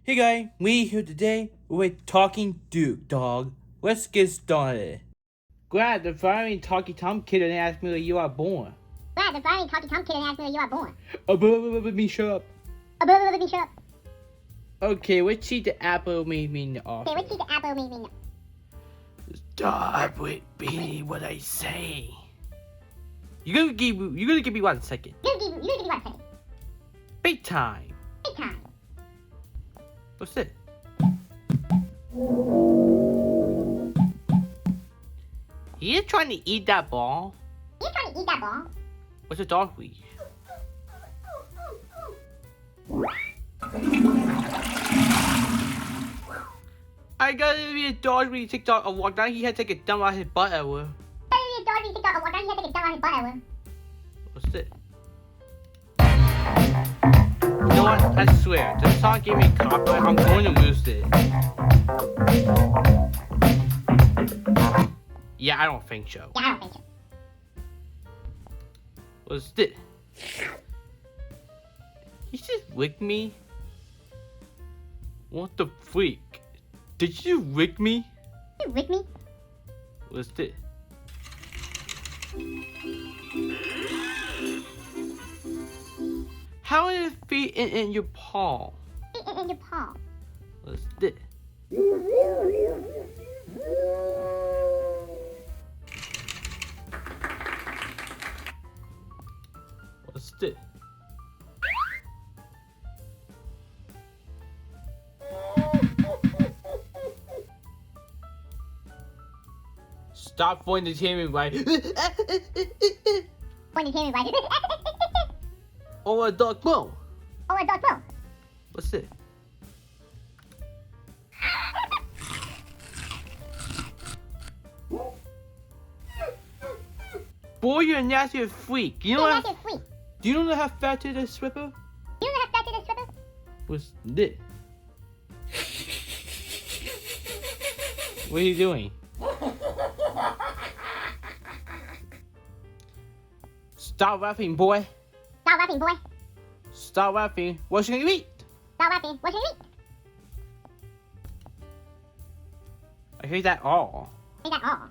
Hey guys, we here today with Talking Duke, dog. Let's get started. Glad the finally Talkie Tom kid and asked me where you are born. Glad the finally Talkie Tom kid and asked me where you are born. Me shut up. Me shut up. Okay, let's see the apple made me in the office. Okay, let's see the apple made me. Stop with me what I say. You're gonna give me 1 second. You gonna give me 1 second. Big time. Big time. What's it? He is trying to eat that ball. You trying to eat that ball? What's a dog leash? I gotta be a dog leash TikTok a walk down. He had to take a dump out his butt ever. What's it? You know what? I swear, this song gave me copyright. I'm going to lose it. Yeah, I don't think so. What's this? He just licked me? What the freak? Did you lick me? You lick me? What's this? How did it fit in your paw? In your paw. What's this? What's this? Stop pointing to me right. Pointing to me right. Oh, a dog bone. Oh, a dog bone. What's it? Boy, you're a nasty freak. You know what? Do you know how fat it is, Stripper? You know how fat it is, Stripper? What's this? What are you doing? Stop laughing, boy. Stop laughing, boy. Stop laughing. What should you eat? Stop laughing. What should you eat? I hate that all. Say that all.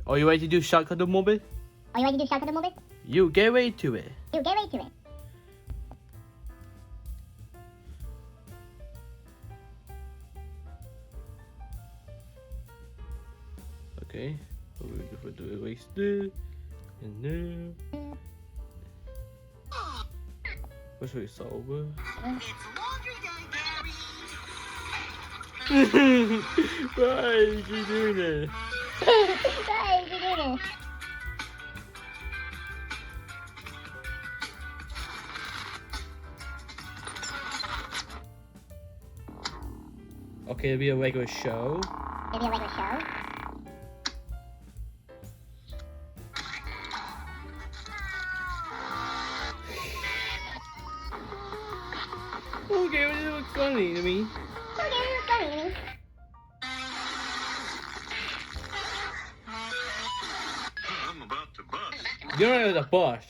Are you ready to do shotgun the moment? Are you ready to do shotgun the moment? You get ready to it. You get ready to it. Okay. We're going to erase this. And then. What's your over? Why are you doing this? Why did you do this? Okay, it'll be a regular show. It'll be a regular show. Okay, well, it looks funny to me. Okay, it's funny to me. I'm about to bust. You're the boss.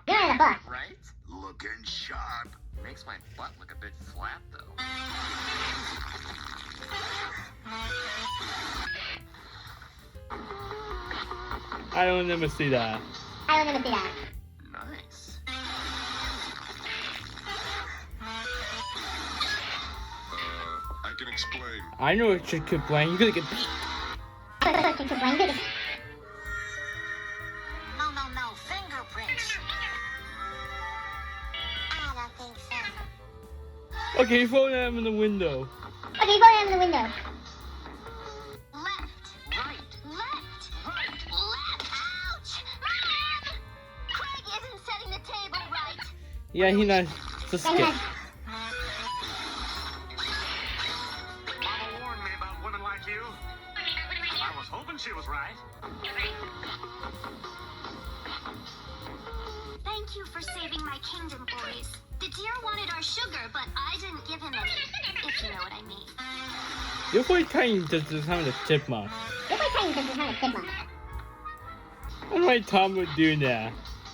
You're in the bus. Right? Looking sharp. Makes my butt look a bit flat, though. I don't ever see that. I don't even see that. Nice. I can explain. I know what you could blame. You're gonna get beat. No, fingerprints. I don't think so. Okay, throw them in the window. Okay, go down in the window. Left, right, left. Ouch! Man! Craig isn't setting the table right. Yeah, he's not. Just skip. Mama warned me about women like you. I was hoping she was right. Thank you for saving my kingdom, boys. The deer wanted our sugar, but I didn't give him any, if you know what I mean. Your boy Tiny just having a chipmunk. Your boy Tiny doesn't have a chipmunk. I don't know why Tom would do that.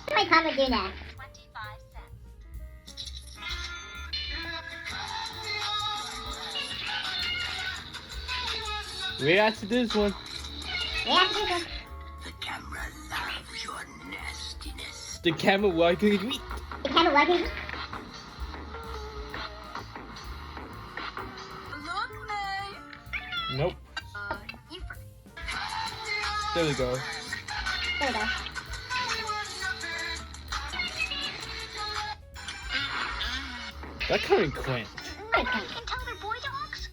Why Tom would do that? 25 cents. React to this one. React to this one. The camera loves your nastiness. The camera working me. The camera working. Look, May. Nope. You forgot. There we go. There we go. That kind of cringe. Very cringe. And tell other boy dogs?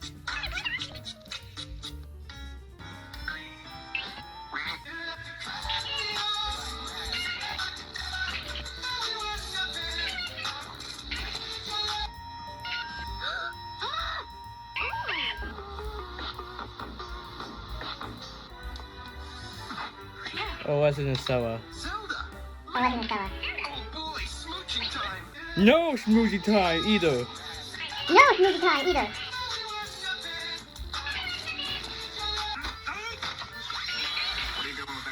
Oh, what's in the cellar? Zelda! I like the fella. Oh boy, smooching time! No smoothie time either. No smoothie time either. What are you doing with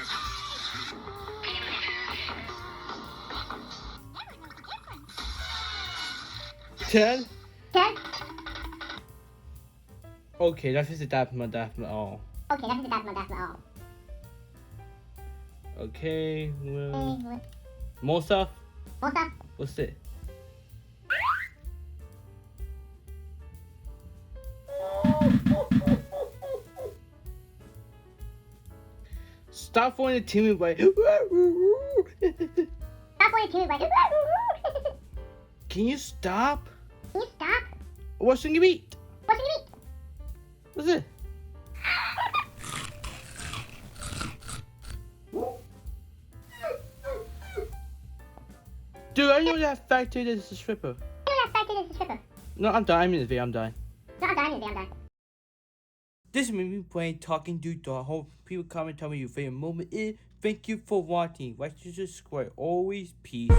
this? Ted? Ted? Okay, das ist das mal all. Okay, that's the all. Okay, well, Okay, what? more stuff? More stuff? What's it? Stop pointing to me by. Stop pointing to me like. Can you stop? Can you stop? What's in your meat? What's in your meat? What's it? Dude, I know that factory is a stripper. You know that factory is a stripper. No, I'm done. I'm in the video. I'm done. No, I'm done. I'm done. This is me playing Talking Dude Dog. Hope people comment, tell me your favorite moment is. Thank you for watching. Like, subscribe. Always peace.